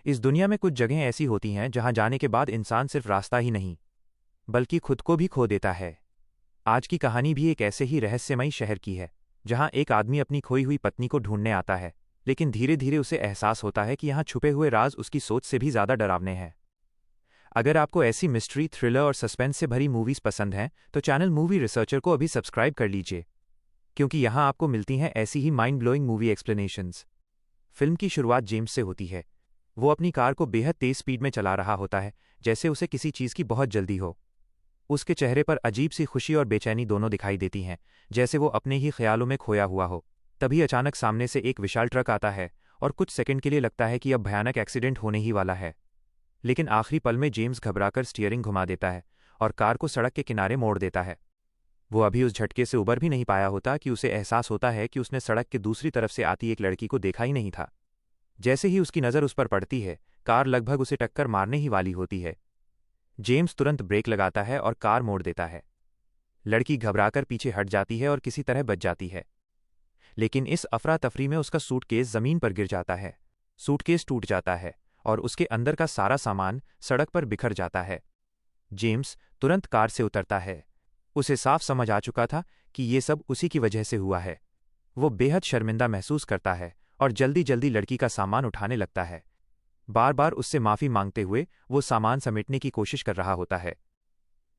इस दुनिया में कुछ जगहें ऐसी होती हैं जहां जाने के बाद इंसान सिर्फ रास्ता ही नहीं बल्कि खुद को भी खो देता है। आज की कहानी भी एक ऐसे ही रहस्यमयी शहर की है जहां एक आदमी अपनी खोई हुई पत्नी को ढूंढने आता है, लेकिन धीरे धीरे उसे एहसास होता है कि यहाँ छुपे हुए राज उसकी सोच से भी ज्यादा डरावने हैं। अगर आपको ऐसी मिस्ट्री, थ्रिलर और सस्पेंस से भरी मूवीज पसंद हैं तो चैनल मूवी रिसर्चर को अभी सब्सक्राइब कर लीजिए, क्योंकि यहाँ आपको मिलती हैं ऐसी ही mind blowing movie explanations. Film की शुरुआत जेम्स से होती है। वो अपनी कार को बेहद तेज स्पीड में चला रहा होता है, जैसे उसे किसी चीज की बहुत जल्दी हो। उसके चेहरे पर अजीब सी खुशी और बेचैनी दोनों दिखाई देती हैं, जैसे वो अपने ही ख्यालों में खोया हुआ हो। तभी अचानक सामने से एक विशाल ट्रक आता है और कुछ सेकंड के लिए लगता है कि अब भयानक एक्सीडेंट होने ही वाला है। लेकिन आखिरी पल में जेम्स घबराकर स्टीयरिंग घुमा देता है और कार को सड़क के किनारे मोड़ देता है। वो अभी उस झटके से उबर भी नहीं पाया होता कि उसे एहसास होता है कि उसने सड़क के दूसरी तरफ से आती एक लड़की को देखा ही नहीं था। जैसे ही उसकी नज़र उस पर पड़ती है, कार लगभग उसे टक्कर मारने ही वाली होती है। जेम्स तुरंत ब्रेक लगाता है और कार मोड़ देता है। लड़की घबराकर पीछे हट जाती है और किसी तरह बच जाती है, लेकिन इस अफरा तफरी में उसका सूटकेस जमीन पर गिर जाता है। सूटकेस टूट जाता है और उसके अंदर का सारा सामान सड़क पर बिखर जाता है। जेम्स तुरंत कार से उतरता है। उसे साफ समझ आ चुका था कि ये सब उसी की वजह से हुआ है। वो बेहद शर्मिंदा महसूस करता है और जल्दी जल्दी लड़की का सामान उठाने लगता है। बार बार उससे माफी मांगते हुए वो सामान समेटने की कोशिश कर रहा होता है।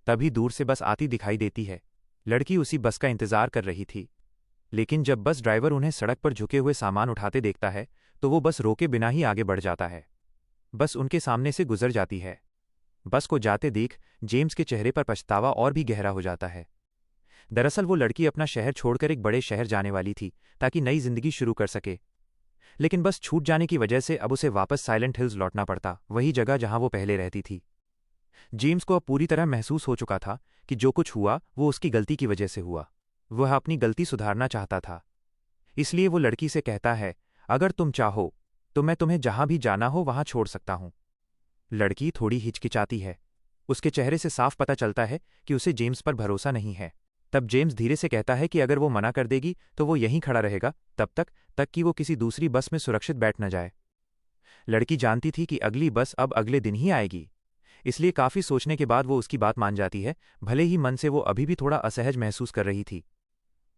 तभी दूर से बस आती दिखाई देती है। लड़की उसी बस का इंतजार कर रही थी, लेकिन जब बस ड्राइवर उन्हें सड़क पर झुके हुए सामान उठाते देखता है तो वो बस रोके बिना ही आगे बढ़ जाता है। बस उनके सामने से गुजर जाती है। बस को जाते देख जेम्स के चेहरे पर पछतावा और भी गहरा हो जाता है। दरअसल वो लड़की अपना शहर छोड़कर एक बड़े शहर जाने वाली थी ताकि नई जिंदगी शुरू कर सके, लेकिन बस छूट जाने की वजह से अब उसे वापस साइलेंट हिल्स लौटना पड़ता, वही जगह जहां वो पहले रहती थी। जेम्स को अब पूरी तरह महसूस हो चुका था कि जो कुछ हुआ वो उसकी गलती की वजह से हुआ। वह अपनी गलती सुधारना चाहता था। इसलिए वो लड़की से कहता है, अगर तुम चाहो तो मैं तुम्हें जहां भी जाना हो वहां छोड़ सकता हूं। लड़की थोड़ी हिचकिचाती है। उसके चेहरे से साफ पता चलता है कि उसे जेम्स पर भरोसा नहीं है। तब जेम्स धीरे से कहता है कि अगर वो मना कर देगी तो वो यहीं खड़ा रहेगा तब तक कि वो किसी दूसरी बस में सुरक्षित बैठ न जाए। लड़की जानती थी कि अगली बस अब अगले दिन ही आएगी, इसलिए काफी सोचने के बाद वो उसकी बात मान जाती है, भले ही मन से वो अभी भी थोड़ा असहज महसूस कर रही थी।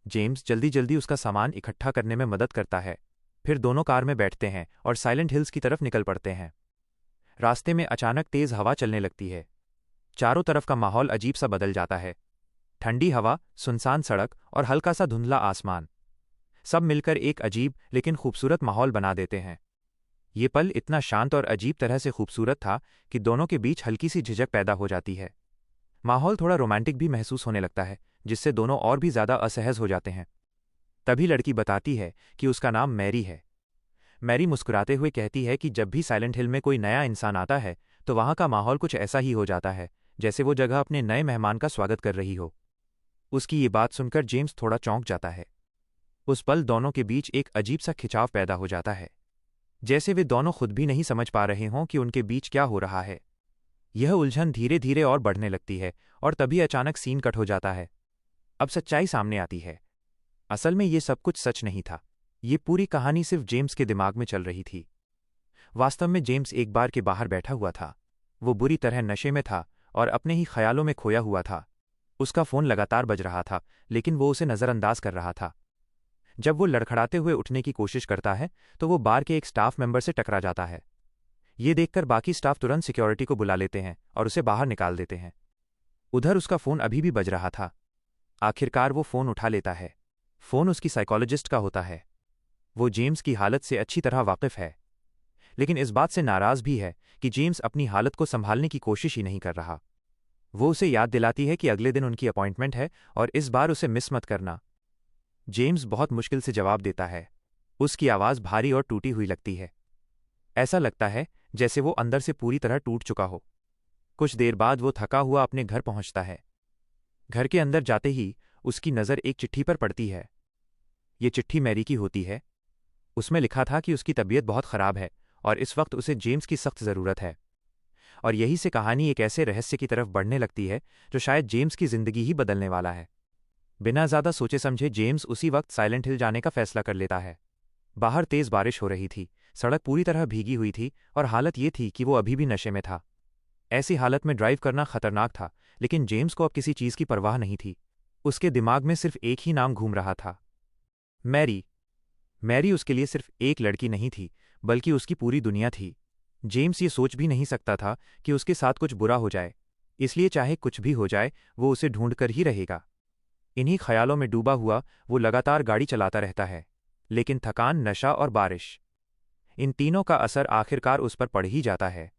जेम्स जल्दी जल्दी उसका सामान इकट्ठा करने में मदद करता है। फिर दोनों कार में बैठते हैं और साइलेंट हिल्स की तरफ निकल पड़ते हैं। रास्ते में अचानक तेज हवा चलने लगती है। चारों तरफ का माहौल अजीब सा बदल जाता है। ठंडी हवा, सुनसान सड़क और हल्का सा धुंधला आसमान, सब मिलकर एक अजीब लेकिन खूबसूरत माहौल बना देते हैं। ये पल इतना शांत और अजीब तरह से खूबसूरत था कि दोनों के बीच हल्की सी झिझक पैदा हो जाती है। माहौल थोड़ा रोमांटिक भी महसूस होने लगता है, जिससे दोनों और भी ज्यादा असहज हो जाते हैं। तभी लड़की बताती है कि उसका नाम मैरी है। मैरी मुस्कुराते हुए कहती है कि जब भी साइलेंट हिल में कोई नया इंसान आता है तो वहां का माहौल कुछ ऐसा ही हो जाता है, जैसे वो जगह अपने नए मेहमान का स्वागत कर रही हो। उसकी ये बात सुनकर जेम्स थोड़ा चौंक जाता है। उस पल दोनों के बीच एक अजीब सा खिंचाव पैदा हो जाता है, जैसे वे दोनों खुद भी नहीं समझ पा रहे हों कि उनके बीच क्या हो रहा है। यह उलझन धीरे धीरे और बढ़ने लगती है और तभी अचानक सीन कट हो जाता है। अब सच्चाई सामने आती है। असल में ये सब कुछ सच नहीं था। ये पूरी कहानी सिर्फ जेम्स के दिमाग में चल रही थी। वास्तव में जेम्स एक बार के बाहर बैठा हुआ था। वो बुरी तरह नशे में था और अपने ही ख्यालों में खोया हुआ था। उसका फोन लगातार बज रहा था, लेकिन वो उसे नजरअंदाज कर रहा था। जब वो लड़खड़ाते हुए उठने की कोशिश करता है तो वो बार के एक स्टाफ मेंबर से टकरा जाता है। ये देखकर बाकी स्टाफ तुरंत सिक्योरिटी को बुला लेते हैं और उसे बाहर निकाल देते हैं। उधर उसका फोन अभी भी बज रहा था। आखिरकार वो फोन उठा लेता है। फोन उसकी साइकोलॉजिस्ट का होता है। वो जेम्स की हालत से अच्छी तरह वाकिफ है, लेकिन इस बात से नाराज भी है कि जेम्स अपनी हालत को संभालने की कोशिश ही नहीं कर रहा। वो उसे याद दिलाती है कि अगले दिन उनकी अपॉइंटमेंट है और इस बार उसे मिस मत करना। जेम्स बहुत मुश्किल से जवाब देता है। उसकी आवाज़ भारी और टूटी हुई लगती है। ऐसा लगता है जैसे वो अंदर से पूरी तरह टूट चुका हो। कुछ देर बाद वो थका हुआ अपने घर पहुंचता है। घर के अंदर जाते ही उसकी नज़र एक चिट्ठी पर पड़ती है। ये चिट्ठी मैरी की होती है। उसमें लिखा था कि उसकी तबीयत बहुत खराब है और इस वक्त उसे जेम्स की सख्त ज़रूरत है। और यही से कहानी एक ऐसे रहस्य की तरफ बढ़ने लगती है जो शायद जेम्स की जिंदगी ही बदलने वाला है। बिना ज्यादा सोचे समझे जेम्स उसी वक्त साइलेंट हिल जाने का फैसला कर लेता है। बाहर तेज बारिश हो रही थी, सड़क पूरी तरह भीगी हुई थी और हालत ये थी कि वो अभी भी नशे में था। ऐसी हालत में ड्राइव करना खतरनाक था, लेकिन जेम्स को अब किसी चीज़ की परवाह नहीं थी। उसके दिमाग में सिर्फ एक ही नाम घूम रहा था, मैरी। मैरी उसके लिए सिर्फ एक लड़की नहीं थी, बल्कि उसकी पूरी दुनिया थी। जेम्स ये सोच भी नहीं सकता था कि उसके साथ कुछ बुरा हो जाए, इसलिए चाहे कुछ भी हो जाए वो उसे ढूंढकर ही रहेगा। इन्हीं ख्यालों में डूबा हुआ वो लगातार गाड़ी चलाता रहता है, लेकिन थकान, नशा और बारिश, इन तीनों का असर आखिरकार उस पर पड़ ही जाता है।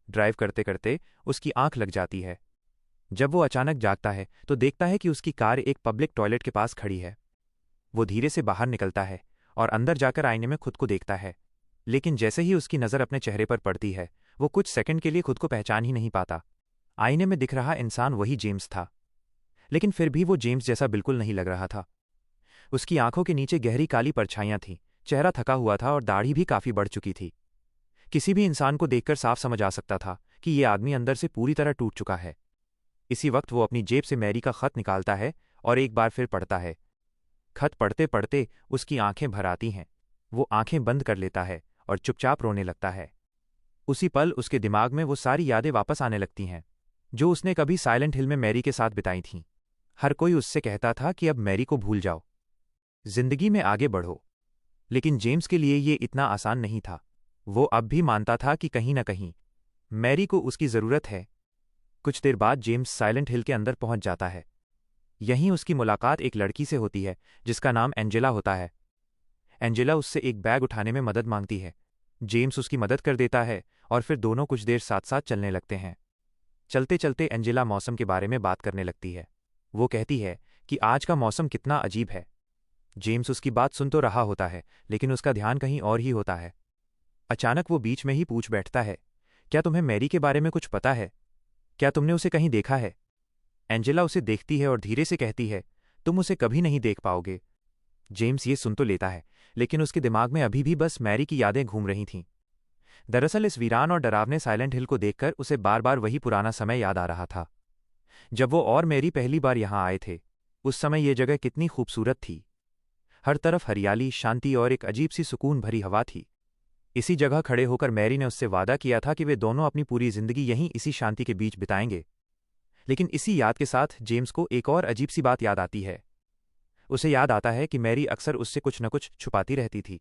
ड्राइव करते करते उसकी आंख लग जाती है। जब वो अचानक जागता है तो देखता है कि उसकी कार एक पब्लिक टॉयलेट के पास खड़ी है। वो धीरे से बाहर निकलता है और अंदर जाकर आईने में खुद को देखता है, लेकिन जैसे ही उसकी नज़र अपने चेहरे पर पड़ती है, वो कुछ सेकंड के लिए खुद को पहचान ही नहीं पाता। आईने में दिख रहा इंसान वही जेम्स था, लेकिन फिर भी वो जेम्स जैसा बिल्कुल नहीं लग रहा था। उसकी आंखों के नीचे गहरी काली परछाइयां थीं, चेहरा थका हुआ था और दाढ़ी भी काफी बढ़ चुकी थी। किसी भी इंसान को देखकर साफ समझ आ सकता था कि ये आदमी अंदर से पूरी तरह टूट चुका है। इसी वक्त वो अपनी जेब से मैरी का खत निकालता है और एक बार फिर पढ़ता है। खत पढ़ते पढ़ते उसकी आंखें भर आती हैं। वो आंखें बंद कर लेता है और चुपचाप रोने लगता है। उसी पल उसके दिमाग में वो सारी यादें वापस आने लगती हैं जो उसने कभी साइलेंट हिल में मैरी के साथ बिताई थीं। हर कोई उससे कहता था कि अब मैरी को भूल जाओ, जिंदगी में आगे बढ़ो, लेकिन जेम्स के लिए ये इतना आसान नहीं था। वो अब भी मानता था कि कहीं न कहीं मैरी को उसकी ज़रूरत है। कुछ देर बाद जेम्स साइलेंट हिल के अंदर पहुंच जाता है। यहीं उसकी मुलाकात एक लड़की से होती है जिसका नाम एंजेला होता है। एंजेला उससे एक बैग उठाने में मदद मांगती है। जेम्स उसकी मदद कर देता है और फिर दोनों कुछ देर साथ साथ चलने लगते हैं। चलते चलते एंजेला मौसम के बारे में बात करने लगती है। वो कहती है कि आज का मौसम कितना अजीब है। जेम्स उसकी बात सुन तो रहा होता है, लेकिन उसका ध्यान कहीं और ही होता है। अचानक वो बीच में ही पूछ बैठता है, क्या तुम्हें मैरी के बारे में कुछ पता है? क्या तुमने उसे कहीं देखा है? एंजेला उसे देखती है और धीरे से कहती है, तुम उसे कभी नहीं देख पाओगे। जेम्स ये सुन तो लेता है, लेकिन उसके दिमाग में अभी भी बस मैरी की यादें घूम रही थीं। दरअसल इस वीरान और डरावने साइलेंट हिल को देखकर उसे बार बार वही पुराना समय याद आ रहा था, जब वो और मैरी पहली बार यहां आए थे। उस समय ये जगह कितनी खूबसूरत थी। हर तरफ हरियाली, शांति और एक अजीब सी सुकून भरी हवा थी। इसी जगह खड़े होकर मैरी ने उससे वादा किया था कि वे दोनों अपनी पूरी जिंदगी यहीं इसी शांति के बीच बिताएंगे। लेकिन इसी याद के साथ जेम्स को एक और अजीब सी बात याद आती है। उसे याद आता है कि मैरी अक्सर उससे कुछ न कुछ छुपाती रहती थी।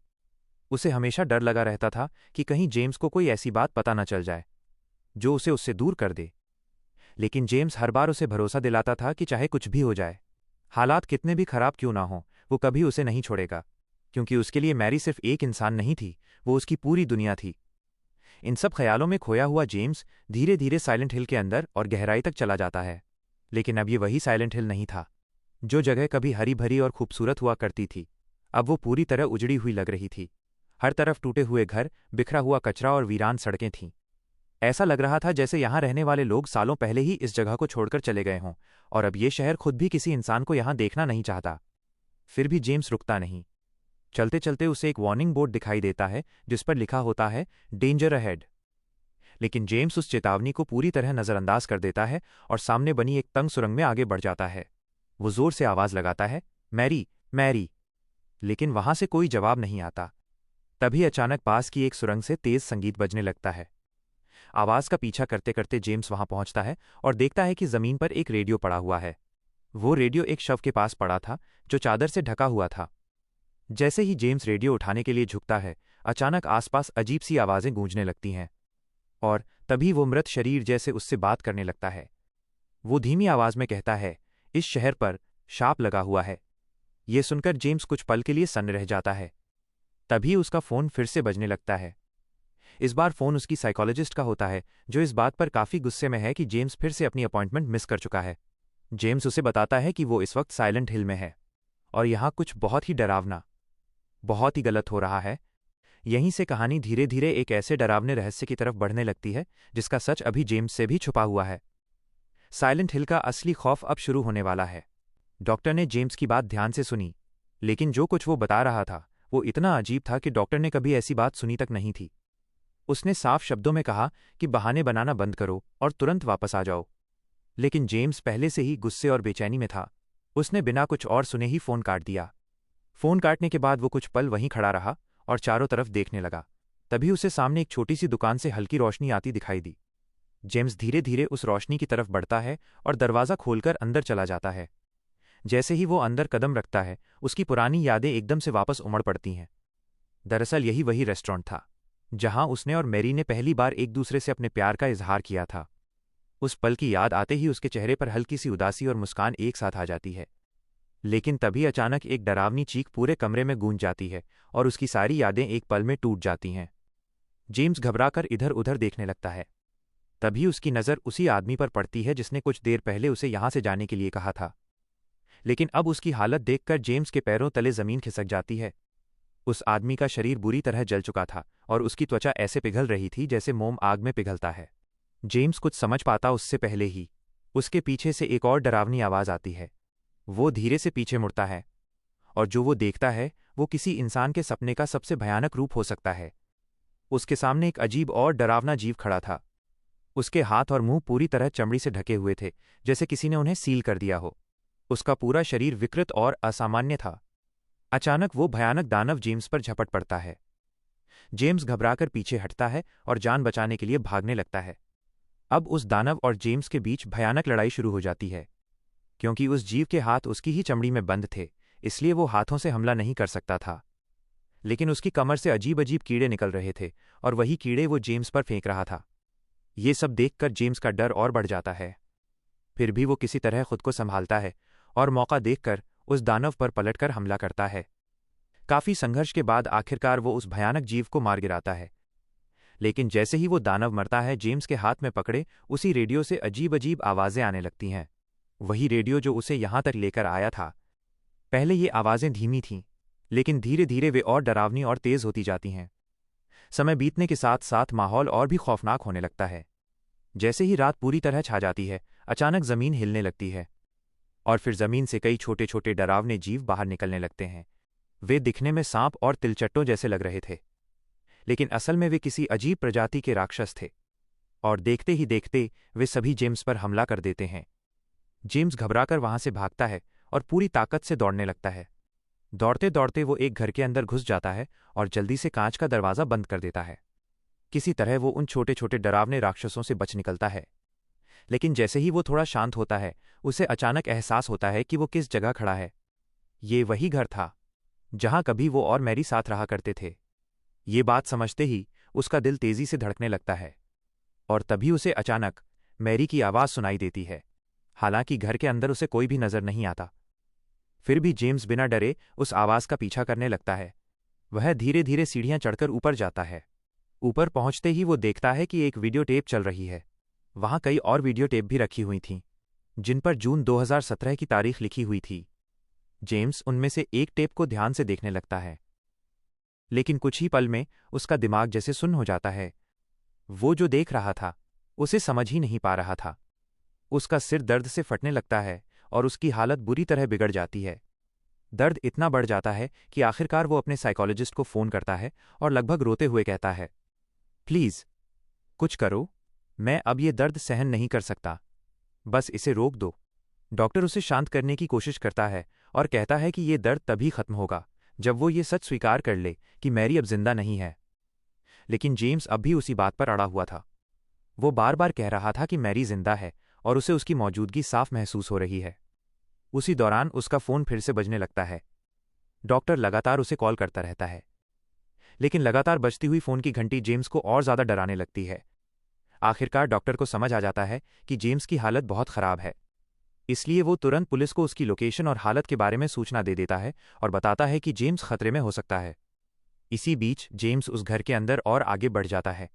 उसे हमेशा डर लगा रहता था कि कहीं जेम्स को कोई ऐसी बात पता न चल जाए जो उसे उससे दूर कर दे। लेकिन जेम्स हर बार उसे भरोसा दिलाता था कि चाहे कुछ भी हो जाए, हालात कितने भी खराब क्यों ना हों, वो कभी उसे नहीं छोड़ेगा, क्योंकि उसके लिए मैरी सिर्फ एक इंसान नहीं थी, वो उसकी पूरी दुनिया थी। इन सब ख्यालों में खोया हुआ जेम्स धीरे धीरे साइलेंट हिल के अंदर और गहराई तक चला जाता है। लेकिन अब ये वही साइलेंट हिल नहीं था। जो जगह कभी हरी भरी और खूबसूरत हुआ करती थी, अब वो पूरी तरह उजड़ी हुई लग रही थी। हर तरफ टूटे हुए घर, बिखरा हुआ कचरा और वीरान सड़कें थीं। ऐसा लग रहा था जैसे यहां रहने वाले लोग सालों पहले ही इस जगह को छोड़कर चले गए हों, और अब ये शहर खुद भी किसी इंसान को यहां देखना नहीं चाहता। फिर भी जेम्स रुकता नहीं। चलते चलते उसे एक वार्निंग बोर्ड दिखाई देता है जिस पर लिखा होता है, डेंजर अहेड। लेकिन जेम्स उस चेतावनी को पूरी तरह नजरअंदाज कर देता है और सामने बनी एक तंग सुरंग में आगे बढ़ जाता है। वो जोर से आवाज लगाता है, मैरी, मैरी, लेकिन वहां से कोई जवाब नहीं आता। तभी अचानक पास की एक सुरंग से तेज संगीत बजने लगता है। आवाज का पीछा करते करते जेम्स वहां पहुंचता है और देखता है कि जमीन पर एक रेडियो पड़ा हुआ है। वो रेडियो एक शव के पास पड़ा था जो चादर से ढका हुआ था। जैसे ही जेम्स रेडियो उठाने के लिए झुकता है, अचानक आसपास अजीब सी आवाजें गूंजने लगती हैं, और तभी वो मृत शरीर जैसे उससे बात करने लगता है। वो धीमी आवाज में कहता है, इस शहर पर शाप लगा हुआ है। ये सुनकर जेम्स कुछ पल के लिए सन्न रह जाता है। तभी उसका फोन फिर से बजने लगता है। इस बार फोन उसकी साइकोलॉजिस्ट का होता है, जो इस बात पर काफी गुस्से में है कि जेम्स फिर से अपनी अपॉइंटमेंट मिस कर चुका है। जेम्स उसे बताता है कि वो इस वक्त साइलेंट हिल में है और यहां कुछ बहुत ही डरावना, बहुत ही गलत हो रहा है। यहीं से कहानी धीरे धीरे एक ऐसे डरावने रहस्य की तरफ बढ़ने लगती है जिसका सच अभी जेम्स से भी छुपा हुआ है। साइलेंट हिल का असली खौफ अब शुरू होने वाला है। डॉक्टर ने जेम्स की बात ध्यान से सुनी, लेकिन जो कुछ वो बता रहा था वो इतना अजीब था कि डॉक्टर ने कभी ऐसी बात सुनी तक नहीं थी। उसने साफ शब्दों में कहा कि बहाने बनाना बंद करो और तुरंत वापस आ जाओ। लेकिन जेम्स पहले से ही गुस्से और बेचैनी में था। उसने बिना कुछ और सुने ही फोन काट दिया। फोन काटने के बाद वो कुछ पल वहीं खड़ा रहा और चारों तरफ देखने लगा। तभी उसे सामने एक छोटी सी दुकान से हल्की रोशनी आती दिखाई दी। जेम्स धीरे धीरे उस रोशनी की तरफ बढ़ता है और दरवाज़ा खोलकर अंदर चला जाता है। जैसे ही वो अंदर कदम रखता है, उसकी पुरानी यादें एकदम से वापस उमड़ पड़ती हैं। दरअसल यही वही रेस्टोरेंट था जहां उसने और मैरी ने पहली बार एक दूसरे से अपने प्यार का इजहार किया था। उस पल की याद आते ही उसके चेहरे पर हल्की सी उदासी और मुस्कान एक साथ आ जाती है। लेकिन तभी अचानक एक डरावनी चीख पूरे कमरे में गूंज जाती है और उसकी सारी यादें एक पल में टूट जाती हैं। जेम्स घबराकर इधर उधर देखने लगता है। तभी उसकी नज़र उसी आदमी पर पड़ती है जिसने कुछ देर पहले उसे यहां से जाने के लिए कहा था। लेकिन अब उसकी हालत देखकर जेम्स के पैरों तले जमीन खिसक जाती है। उस आदमी का शरीर बुरी तरह जल चुका था और उसकी त्वचा ऐसे पिघल रही थी जैसे मोम आग में पिघलता है। जेम्स कुछ समझ पाता उससे पहले ही उसके पीछे से एक और डरावनी आवाज़ आती है। वो धीरे से पीछे मुड़ता है और जो वो देखता है वो किसी इंसान के सपने का सबसे भयानक रूप हो सकता है। उसके सामने एक अजीब और डरावना जीव खड़ा था। उसके हाथ और मुंह पूरी तरह चमड़ी से ढके हुए थे, जैसे किसी ने उन्हें सील कर दिया हो। उसका पूरा शरीर विकृत और असामान्य था। अचानक वो भयानक दानव जेम्स पर झपट पड़ता है। जेम्स घबराकर पीछे हटता है और जान बचाने के लिए भागने लगता है। अब उस दानव और जेम्स के बीच भयानक लड़ाई शुरू हो जाती है। क्योंकि उस जीव के हाथ उसकी ही चमड़ी में बंद थे, इसलिए वो हाथों से हमला नहीं कर सकता था। लेकिन उसकी कमर से अजीब अजीब कीड़े निकल रहे थे और वही कीड़े वो जेम्स पर फेंक रहा था। ये सब देखकर जेम्स का डर और बढ़ जाता है। फिर भी वो किसी तरह खुद को संभालता है और मौका देखकर उस दानव पर पलटकर हमला करता है। काफी संघर्ष के बाद आखिरकार वो उस भयानक जीव को मार गिराता है। लेकिन जैसे ही वो दानव मरता है, जेम्स के हाथ में पकड़े उसी रेडियो से अजीब अजीब आवाजें आने लगती हैं। वही रेडियो जो उसे यहां तक लेकर आया था। पहले ये आवाजें धीमी थीं, लेकिन धीरे धीरे वे और डरावनी और तेज होती जाती हैं। समय बीतने के साथ साथ माहौल और भी खौफनाक होने लगता है। जैसे ही रात पूरी तरह छा जाती है, अचानक जमीन हिलने लगती है और फिर जमीन से कई छोटे छोटे डरावने जीव बाहर निकलने लगते हैं। वे दिखने में सांप और तिलचट्टों जैसे लग रहे थे, लेकिन असल में वे किसी अजीब प्रजाति के राक्षस थे। और देखते ही देखते वे सभी जेम्स पर हमला कर देते हैं। जेम्स घबराकर वहां से भागता है और पूरी ताकत से दौड़ने लगता है। दौड़ते दौड़ते वो एक घर के अंदर घुस जाता है और जल्दी से कांच का दरवाज़ा बंद कर देता है। किसी तरह वो उन छोटे छोटे डरावने राक्षसों से बच निकलता है। लेकिन जैसे ही वो थोड़ा शांत होता है, उसे अचानक एहसास होता है कि वो किस जगह खड़ा है। ये वही घर था जहां कभी वो और मैरी साथ रहा करते थे। ये बात समझते ही उसका दिल तेजी से धड़कने लगता है और तभी उसे अचानक मैरी की आवाज़ सुनाई देती है। हालांकि घर के अंदर उसे कोई भी नजर नहीं आता। फिर भी जेम्स बिना डरे उस आवाज़ का पीछा करने लगता है। वह धीरे धीरे सीढ़ियां चढ़कर ऊपर जाता है। ऊपर पहुंचते ही वो देखता है कि एक वीडियो टेप चल रही है। वहां कई और वीडियो टेप भी रखी हुई थीं, जिन पर जून 2017 की तारीख लिखी हुई थी। जेम्स उनमें से एक टेप को ध्यान से देखने लगता है, लेकिन कुछ ही पल में उसका दिमाग जैसे सुन्न हो जाता है। वो जो देख रहा था उसे समझ ही नहीं पा रहा था। उसका सिर दर्द से फटने लगता है और उसकी हालत बुरी तरह बिगड़ जाती है। दर्द इतना बढ़ जाता है कि आखिरकार वो अपने साइकोलॉजिस्ट को फ़ोन करता है और लगभग रोते हुए कहता है, प्लीज़ कुछ करो, मैं अब ये दर्द सहन नहीं कर सकता, बस इसे रोक दो। डॉक्टर उसे शांत करने की कोशिश करता है और कहता है कि ये दर्द तभी खत्म होगा जब वो ये सच स्वीकार कर ले कि मैरी अब जिंदा नहीं है। लेकिन जेम्स अब भी उसी बात पर अड़ा हुआ था। वो बार बार कह रहा था कि मैरी जिंदा है और उसे उसकी मौजूदगी साफ महसूस हो रही है। उसी दौरान उसका फ़ोन फिर से बजने लगता है। डॉक्टर लगातार उसे कॉल करता रहता है, लेकिन लगातार बजती हुई फ़ोन की घंटी जेम्स को और ज़्यादा डराने लगती है। आखिरकार डॉक्टर को समझ आ जाता है कि जेम्स की हालत बहुत ख़राब है। इसलिए वो तुरंत पुलिस को उसकी लोकेशन और हालत के बारे में सूचना दे देता है और बताता है कि जेम्स खतरे में हो सकता है। इसी बीच जेम्स उस घर के अंदर और आगे बढ़ जाता है,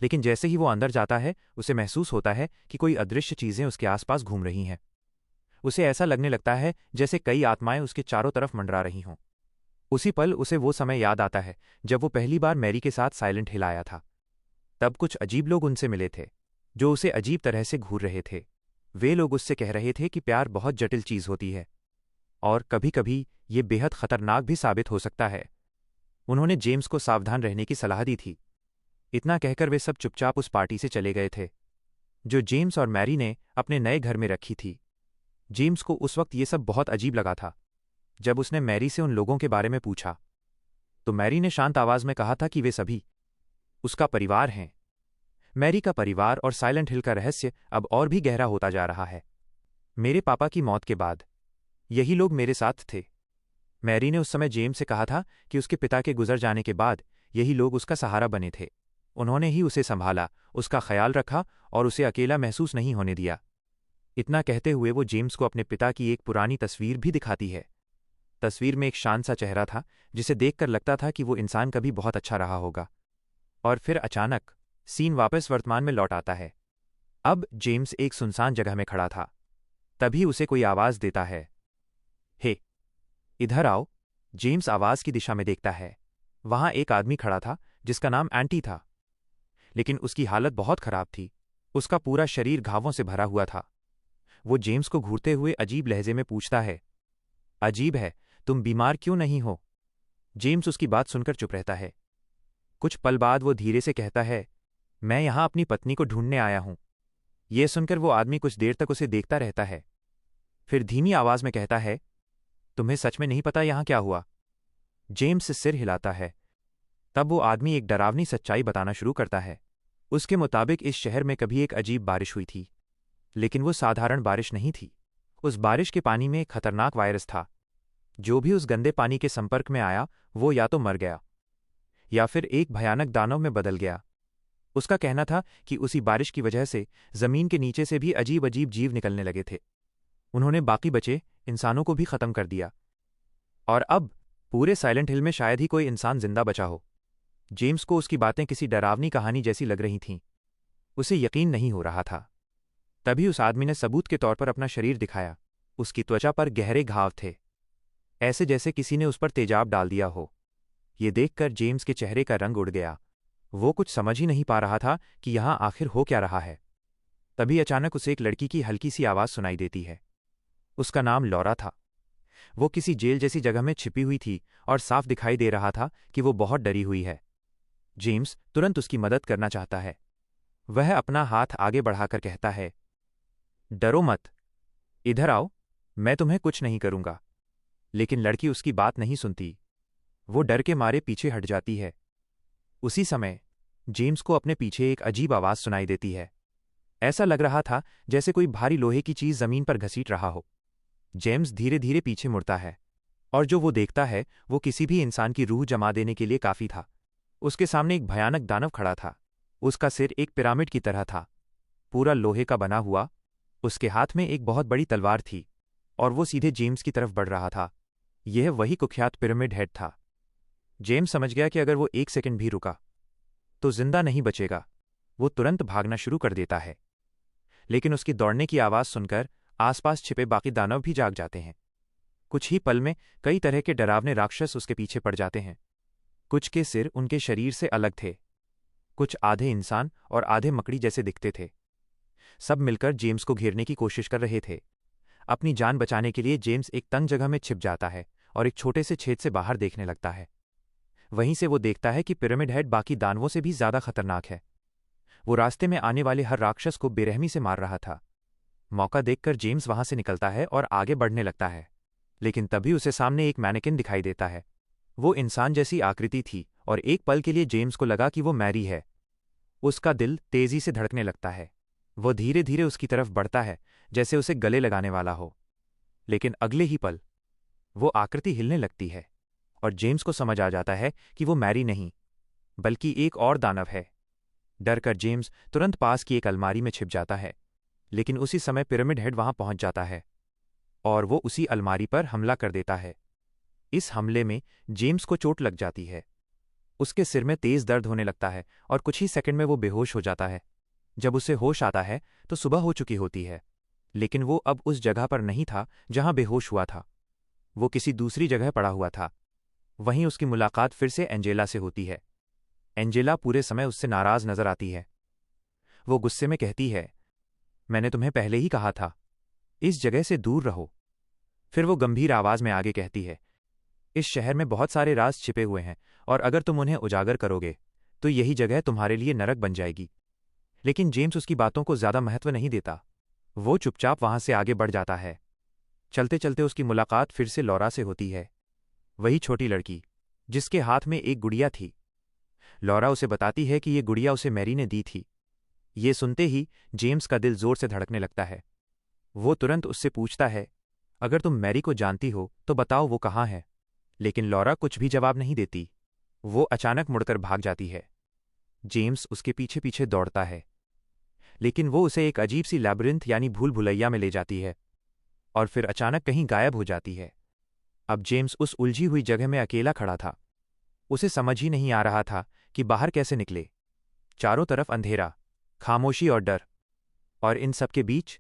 लेकिन जैसे ही वो अंदर जाता है, उसे महसूस होता है कि कोई अदृश्य चीज़ें उसके आसपास घूम रही हैं। उसे ऐसा लगने लगता है जैसे कई आत्माएं उसके चारों तरफ मंडरा रही हों। उसी पल उसे वो समय याद आता है जब वो पहली बार मैरी के साथ साइलेंट हिल आया था। तब कुछ अजीब लोग उनसे मिले थे, जो उसे अजीब तरह से घूर रहे थे। वे लोग उससे कह रहे थे कि प्यार बहुत जटिल चीज़ होती है और कभी कभी ये बेहद खतरनाक भी साबित हो सकता है। उन्होंने जेम्स को सावधान रहने की सलाह दी थी। इतना कहकर वे सब चुपचाप उस पार्टी से चले गए थे, जो जेम्स और मैरी ने अपने नए घर में रखी थी। जेम्स को उस वक्त ये सब बहुत अजीब लगा था। जब उसने मैरी से उन लोगों के बारे में पूछा, तो मैरी ने शांत आवाज में कहा था कि वे सभी उसका परिवार हैं। मैरी का परिवार और साइलेंट हिल का रहस्य अब और भी गहरा होता जा रहा है। मेरे पापा की मौत के बाद यही लोग मेरे साथ थे। मैरी ने उस समय जेम्स से कहा था कि उसके पिता के गुजर जाने के बाद यही लोग उसका सहारा बने थे। उन्होंने ही उसे संभाला, उसका ख्याल रखा और उसे अकेला महसूस नहीं होने दिया। इतना कहते हुए वो जेम्स को अपने पिता की एक पुरानी तस्वीर भी दिखाती है। तस्वीर में एक शांत सा चेहरा था जिसे देखकर लगता था कि वो इंसान कभी बहुत अच्छा रहा होगा। और फिर अचानक सीन वापस वर्तमान में लौट आता है। अब जेम्स एक सुनसान जगह में खड़ा था। तभी उसे कोई आवाज देता है, हे, इधर आओ। जेम्स आवाज की दिशा में देखता है। वहां एक आदमी खड़ा था जिसका नाम एंटी था, लेकिन उसकी हालत बहुत खराब थी। उसका पूरा शरीर घावों से भरा हुआ था। वो जेम्स को घूरते हुए अजीब लहजे में पूछता है, अजीब है, तुम बीमार क्यों नहीं हो? जेम्स उसकी बात सुनकर चुप रहता है। कुछ पल बाद वो धीरे से कहता है, मैं यहां अपनी पत्नी को ढूंढने आया हूं। यह सुनकर वो आदमी कुछ देर तक उसे देखता रहता है। फिर धीमी आवाज में कहता है, तुम्हें सच में नहीं पता यहां क्या हुआ? जेम्स सिर हिलाता है। तब वो आदमी एक डरावनी सच्चाई बताना शुरू करता है। उसके मुताबिक इस शहर में कभी एक अजीब बारिश हुई थी, लेकिन वो साधारण बारिश नहीं थी। उस बारिश के पानी में एक खतरनाक वायरस था। जो भी उस गंदे पानी के संपर्क में आया वो या तो मर गया या फिर एक भयानक दानव में बदल गया। उसका कहना था कि उसी बारिश की वजह से जमीन के नीचे से भी अजीब अजीब जीव निकलने लगे थे। उन्होंने बाकी बचे इंसानों को भी खत्म कर दिया। और अब पूरे साइलेंट हिल में शायद ही कोई इंसान जिंदा बचा हो। जेम्स को उसकी बातें किसी डरावनी कहानी जैसी लग रही थीं। उसे यकीन नहीं हो रहा था। तभी उस आदमी ने सबूत के तौर पर अपना शरीर दिखाया। उसकी त्वचा पर गहरे घाव थे, ऐसे जैसे किसी ने उस पर तेजाब डाल दिया हो। ये देखकर जेम्स के चेहरे का रंग उड़ गया। वो कुछ समझ ही नहीं पा रहा था कि यहां आखिर हो क्या रहा है। तभी अचानक उसे एक लड़की की हल्की सी आवाज सुनाई देती है। उसका नाम लॉरा था। वो किसी जेल जैसी जगह में छिपी हुई थी और साफ दिखाई दे रहा था कि वो बहुत डरी हुई है। जेम्स तुरंत उसकी मदद करना चाहता है। वह अपना हाथ आगे बढ़ाकर कहता है, डरो मत, इधर आओ, मैं तुम्हें कुछ नहीं करूंगा। लेकिन लड़की उसकी बात नहीं सुनती। वो डर के मारे पीछे हट जाती है। उसी समय जेम्स को अपने पीछे एक अजीब आवाज सुनाई देती है। ऐसा लग रहा था जैसे कोई भारी लोहे की चीज जमीन पर घसीट रहा हो। जेम्स धीरे धीरे पीछे मुड़ता है और जो वो देखता है वो किसी भी इंसान की रूह जमा देने के लिए काफी था। उसके सामने एक भयानक दानव खड़ा था। उसका सिर एक पिरामिड की तरह था, पूरा लोहे का बना हुआ। उसके हाथ में एक बहुत बड़ी तलवार थी और वो सीधे जेम्स की तरफ बढ़ रहा था। यह वही कुख्यात पिरामिड हेड था। जेम्स समझ गया कि अगर वो एक सेकंड भी रुका तो जिंदा नहीं बचेगा। वो तुरंत भागना शुरू कर देता है, लेकिन उसकी दौड़ने की आवाज सुनकर आसपास छिपे बाकी दानव भी जाग जाते हैं। कुछ ही पल में कई तरह के डरावने राक्षस उसके पीछे पड़ जाते हैं। कुछ के सिर उनके शरीर से अलग थे, कुछ आधे इंसान और आधे मकड़ी जैसे दिखते थे। सब मिलकर जेम्स को घेरने की कोशिश कर रहे थे। अपनी जान बचाने के लिए जेम्स एक तंग जगह में छिप जाता है और एक छोटे से छेद से बाहर देखने लगता है। वहीं से वो देखता है कि पिरामिड हेड बाकी दानवों से भी ज्यादा खतरनाक है। वो रास्ते में आने वाले हर राक्षस को बेरहमी से मार रहा था। मौका देखकर जेम्स वहां से निकलता है और आगे बढ़ने लगता है। लेकिन तभी उसे सामने एक मैनेकिन दिखाई देता है। वो इंसान जैसी आकृति थी और एक पल के लिए जेम्स को लगा कि वो मैरी है। उसका दिल तेजी से धड़कने लगता है। वो धीरे धीरे उसकी तरफ बढ़ता है जैसे उसे गले लगाने वाला हो। लेकिन अगले ही पल वो आकृति हिलने लगती है और जेम्स को समझ आ जाता है कि वो मैरी नहीं बल्कि एक और दानव है। डरकर जेम्स तुरंत पास की एक अलमारी में छिप जाता है, लेकिन उसी समय पिरामिड हेड वहां पहुंच जाता है और वो उसी अलमारी पर हमला कर देता है। इस हमले में जेम्स को चोट लग जाती है। उसके सिर में तेज दर्द होने लगता है और कुछ ही सेकंड में वो बेहोश हो जाता है। जब उसे होश आता है तो सुबह हो चुकी होती है, लेकिन वो अब उस जगह पर नहीं था जहां बेहोश हुआ था। वो किसी दूसरी जगह पड़ा हुआ था। वहीं उसकी मुलाकात फिर से एंजेला से होती है। एंजेला पूरे समय उससे नाराज नजर आती है। वो गुस्से में कहती है, मैंने तुम्हें पहले ही कहा था, इस जगह से दूर रहो। फिर वो गंभीर आवाज में आगे कहती है, इस शहर में बहुत सारे राज छिपे हुए हैं और अगर तुम उन्हें उजागर करोगे तो यही जगह तुम्हारे लिए नरक बन जाएगी। लेकिन जेम्स उसकी बातों को ज्यादा महत्व नहीं देता। वो चुपचाप वहां से आगे बढ़ जाता है। चलते चलते उसकी मुलाकात फिर से लॉरा से होती है, वही छोटी लड़की जिसके हाथ में एक गुड़िया थी। लॉरा उसे बताती है कि ये गुड़िया उसे मैरी ने दी थी। ये सुनते ही जेम्स का दिल जोर से धड़कने लगता है। वो तुरंत उससे पूछता है, अगर तुम मैरी को जानती हो तो बताओ वो कहाँ है। लेकिन लॉरा कुछ भी जवाब नहीं देती। वो अचानक मुड़कर भाग जाती है। जेम्स उसके पीछे पीछे दौड़ता है, लेकिन वो उसे एक अजीब सी लैबिरिंथ यानी भूल भुलैया में ले जाती है और फिर अचानक कहीं गायब हो जाती है। अब जेम्स उस उलझी हुई जगह में अकेला खड़ा था। उसे समझ ही नहीं आ रहा था कि बाहर कैसे निकले। चारों तरफ अंधेरा, खामोशी और डर, और इन सब के बीच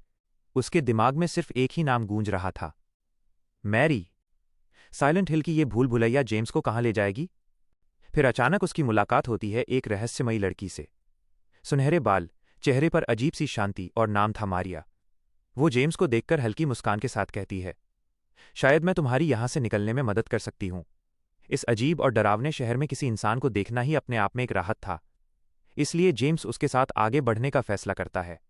उसके दिमाग में सिर्फ एक ही नाम गूंज रहा था, मैरी। साइलेंट हिल की ये भूल भुलैया जेम्स को कहाँ ले जाएगी? फिर अचानक उसकी मुलाकात होती है एक रहस्यमयी लड़की से। सुनहरे बाल, चेहरे पर अजीब सी शांति और नाम था मारिया। वो जेम्स को देखकर हल्की मुस्कान के साथ कहती है, शायद मैं तुम्हारी यहां से निकलने में मदद कर सकती हूं। इस अजीब और डरावने शहर में किसी इंसान को देखना ही अपने आप में एक राहत था। इसलिए जेम्स उसके साथ आगे बढ़ने का फैसला करता है।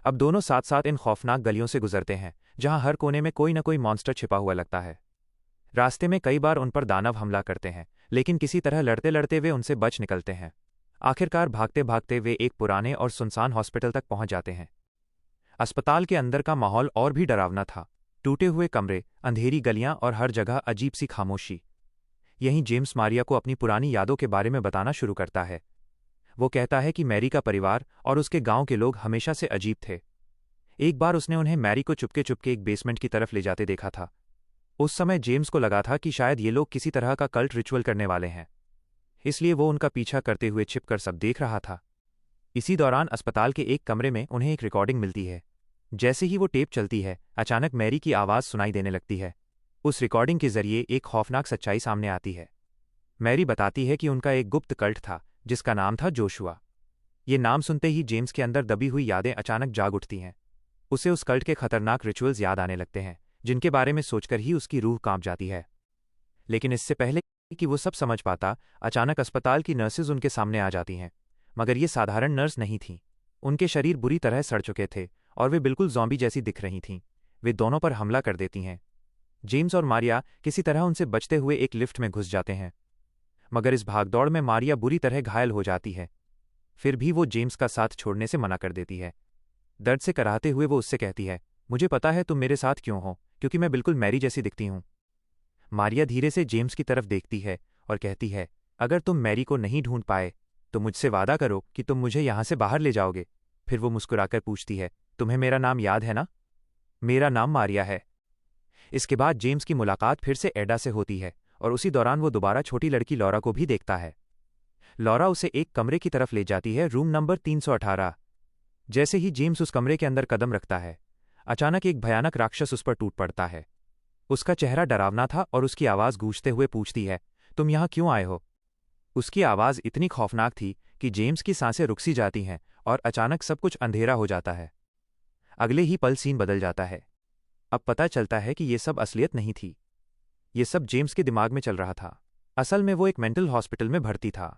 अब दोनों साथ साथ इन खौफनाक गलियों से गुजरते हैं जहां हर कोने में कोई न कोई मॉन्स्टर छिपा हुआ लगता है। रास्ते में कई बार उन पर दानव हमला करते हैं, लेकिन किसी तरह लड़ते लड़ते वे उनसे बच निकलते हैं। आखिरकार भागते भागते वे एक पुराने और सुनसान हॉस्पिटल तक पहुंच जाते हैं। अस्पताल के अंदर का माहौल और भी डरावना था। टूटे हुए कमरे, अंधेरी गलियां और हर जगह अजीब सी खामोशी। यहीं जेम्स मारिया को अपनी पुरानी यादों के बारे में बताना शुरू करता है। वो कहता है कि मैरी का परिवार और उसके गांव के लोग हमेशा से अजीब थे। एक बार उसने उन्हें मैरी को चुपके चुपके एक बेसमेंट की तरफ ले जाते देखा था। उस समय जेम्स को लगा था कि शायद ये लोग किसी तरह का कल्ट रिचुअल करने वाले हैं, इसलिए वो उनका पीछा करते हुए छिपकर सब देख रहा था। इसी दौरान अस्पताल के एक कमरे में उन्हें एक रिकॉर्डिंग मिलती है। जैसे ही वो टेप चलती है, अचानक मैरी की आवाज़ सुनाई देने लगती है। उस रिकॉर्डिंग के जरिए एक खौफनाक सच्चाई सामने आती है। मैरी बताती है कि उनका एक गुप्त कल्ट था जिसका नाम था जोशुआ। ये नाम सुनते ही जेम्स के अंदर दबी हुई यादें अचानक जाग उठती हैं। उसे उस कल्ट के खतरनाक रिचुअल्स याद आने लगते हैं, जिनके बारे में सोचकर ही उसकी रूह कांप जाती है। लेकिन इससे पहले कि वो सब समझ पाता, अचानक अस्पताल की नर्सेज उनके सामने आ जाती हैं। मगर ये साधारण नर्स नहीं थीं। उनके शरीर बुरी तरह सड़ चुके थे और वे बिल्कुल ज़ॉम्बी जैसी दिख रही थीं। वे दोनों पर हमला कर देती हैं। जेम्स और मारिया किसी तरह उनसे बचते हुए एक लिफ्ट में घुस जाते हैं, मगर इस भागदौड़ में मारिया बुरी तरह घायल हो जाती है। फिर भी वो जेम्स का साथ छोड़ने से मना कर देती है। दर्द से कराहते हुए वो उससे कहती है, मुझे पता है तुम मेरे साथ क्यों हो, क्योंकि मैं बिल्कुल मैरी जैसी दिखती हूं। मारिया धीरे से जेम्स की तरफ देखती है और कहती है, अगर तुम मैरी को नहीं ढूंढ पाए तो मुझसे वादा करो कि तुम मुझे यहां से बाहर ले जाओगे। फिर वो मुस्कुराकर पूछती है, तुम्हें मेरा नाम याद है ना? मेरा नाम मारिया है। इसके बाद जेम्स की मुलाकात फिर से एडा से होती है और उसी दौरान वो दोबारा छोटी लड़की लॉरा को भी देखता है। लॉरा उसे एक कमरे की तरफ ले जाती है, रूम नंबर 318। जैसे ही जेम्स उस कमरे के अंदर कदम रखता है, अचानक एक भयानक राक्षस उस पर टूट पड़ता है। उसका चेहरा डरावना था और उसकी आवाज़ गूंजते हुए पूछती है, तुम यहाँ क्यों आए हो? उसकी आवाज़ इतनी खौफनाक थी कि जेम्स की सांसें रुक सी जाती हैं और अचानक सब कुछ अंधेरा हो जाता है। अगले ही पल सीन बदल जाता है। अब पता चलता है कि ये सब असलियत नहीं थी। ये सब जेम्स के दिमाग में चल रहा था। असल में वो एक मेंटल हॉस्पिटल में भर्ती था।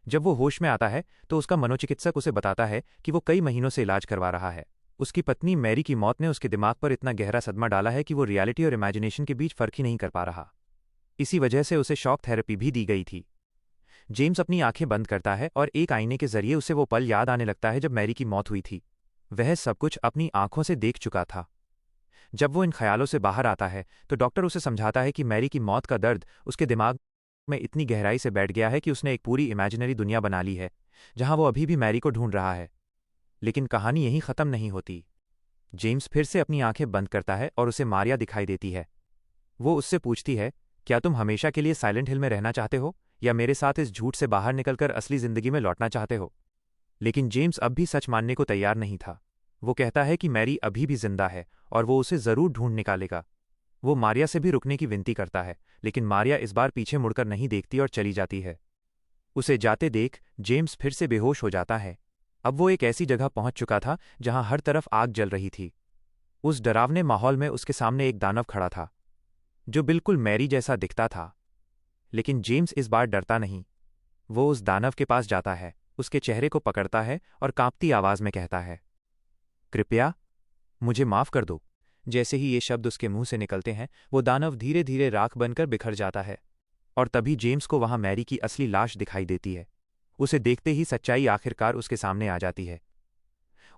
जब वो होश में आता है तो उसका मनोचिकित्सक उसे बताता है कि वो कई महीनों से इलाज करवा रहा है। उसकी पत्नी मैरी की मौत ने उसके दिमाग पर इतना गहरा सदमा डाला है कि वो रियलिटी और इमेजिनेशन के बीच फर्क ही नहीं कर पा रहा। इसी वजह से उसे शॉक थेरेपी भी दी गई थी। जेम्स अपनी आंखें बंद करता है और एक आईने के जरिए उसे वो पल याद आने लगता है जब मैरी की मौत हुई थी। वह सब कुछ अपनी आंखों से देख चुका था। जब वो इन ख्यालों से बाहर आता है तो डॉक्टर उसे समझाता है कि मैरी की मौत का दर्द उसके दिमाग में इतनी गहराई से बैठ गया है कि उसने एक पूरी इमेजिनरी दुनिया बना ली है जहां वो अभी भी मैरी को ढूंढ रहा है। लेकिन कहानी यहीं ख़त्म नहीं होती। जेम्स फिर से अपनी आंखें बंद करता है और उसे मारिया दिखाई देती है। वो उससे पूछती है, क्या तुम हमेशा के लिए साइलेंट हिल में रहना चाहते हो या मेरे साथ इस झूठ से बाहर निकलकर असली ज़िंदगी में लौटना चाहते हो? लेकिन जेम्स अब भी सच मानने को तैयार नहीं था। वो कहता है कि मैरी अभी भी जिंदा है और वो उसे ज़रूर ढूंढ निकालेगा। वो मारिया से भी रुकने की विनती करता है, लेकिन मारिया इस बार पीछे मुड़कर नहीं देखती और चली जाती है। उसे जाते देख जेम्स फिर से बेहोश हो जाता है। अब वो एक ऐसी जगह पहुंच चुका था जहां हर तरफ आग जल रही थी। उस डरावने माहौल में उसके सामने एक दानव खड़ा था जो बिल्कुल मैरी जैसा दिखता था। लेकिन जेम्स इस बार डरता नहीं। वो उस दानव के पास जाता है, उसके चेहरे को पकड़ता है और कांपती आवाज में कहता है, कृपया मुझे माफ कर दो। जैसे ही ये शब्द उसके मुंह से निकलते हैं, वो दानव धीरे धीरे राख बनकर बिखर जाता है और तभी जेम्स को वहां मैरी की असली लाश दिखाई देती है। उसे देखते ही सच्चाई आखिरकार उसके सामने आ जाती है।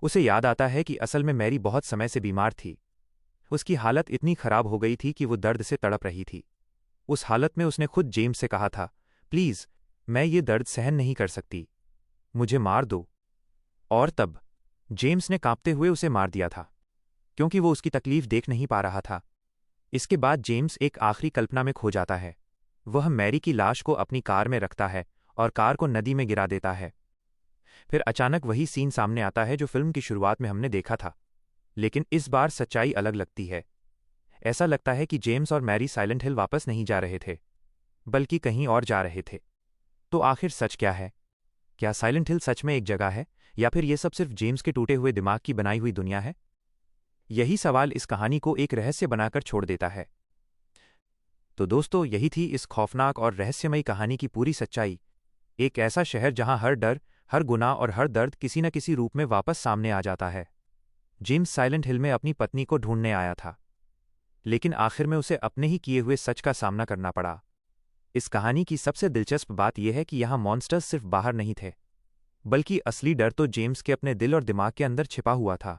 उसे याद आता है कि असल में मैरी बहुत समय से बीमार थी। उसकी हालत इतनी खराब हो गई थी कि वो दर्द से तड़प रही थी। उस हालत में उसने खुद जेम्स से कहा था, प्लीज, मैं ये दर्द सहन नहीं कर सकती, मुझे मार दो। और तब जेम्स ने कांपते हुए उसे मार दिया था, क्योंकि वो उसकी तकलीफ देख नहीं पा रहा था। इसके बाद जेम्स एक आखिरी कल्पना में खो जाता है। वह मैरी की लाश को अपनी कार में रखता है और कार को नदी में गिरा देता है। फिर अचानक वही सीन सामने आता है जो फिल्म की शुरुआत में हमने देखा था, लेकिन इस बार सच्चाई अलग लगती है। ऐसा लगता है कि जेम्स और मैरी साइलेंट हिल वापस नहीं जा रहे थे, बल्कि कहीं और जा रहे थे। तो आखिर सच क्या है? क्या साइलेंट हिल सच में एक जगह है, या फिर यह सब सिर्फ जेम्स के टूटे हुए दिमाग की बनाई हुई दुनिया है? यही सवाल इस कहानी को एक रहस्य बनाकर छोड़ देता है। तो दोस्तों, यही थी इस खौफनाक और रहस्यमयी कहानी की पूरी सच्चाई। एक ऐसा शहर जहां हर डर, हर गुनाह और हर दर्द किसी न किसी रूप में वापस सामने आ जाता है। जेम्स साइलेंट हिल में अपनी पत्नी को ढूंढने आया था, लेकिन आखिर में उसे अपने ही किए हुए सच का सामना करना पड़ा। इस कहानी की सबसे दिलचस्प बात यह है कि यहाँ मॉन्स्टर्स सिर्फ बाहर नहीं थे, बल्कि असली डर तो जेम्स के अपने दिल और दिमाग के अंदर छिपा हुआ था।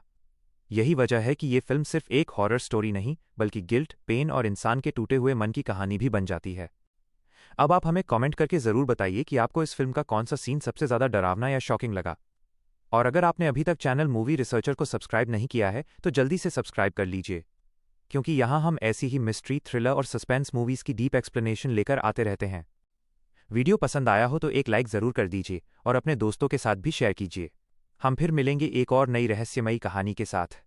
यही वजह है कि ये फिल्म सिर्फ एक हॉरर स्टोरी नहीं, बल्कि गिल्ट, पेन और इंसान के टूटे हुए मन की कहानी भी बन जाती है। अब आप हमें कमेंट करके ज़रूर बताइए कि आपको इस फिल्म का कौन सा सीन सबसे ज़्यादा डरावना या शॉकिंग लगा। और अगर आपने अभी तक चैनल मूवी रिसर्चर को सब्सक्राइब नहीं किया है तो जल्दी से सब्सक्राइब कर लीजिए, क्योंकि यहाँ हम ऐसी ही मिस्ट्री, थ्रिलर और सस्पेंस मूवीज़ की डीप एक्सप्लेनेशन लेकर आते रहते हैं। वीडियो पसंद आया हो तो एक लाइक ज़रूर कर दीजिए और अपने दोस्तों के साथ भी शेयर कीजिए। हम फिर मिलेंगे एक और नई रहस्यमयी कहानी के साथ।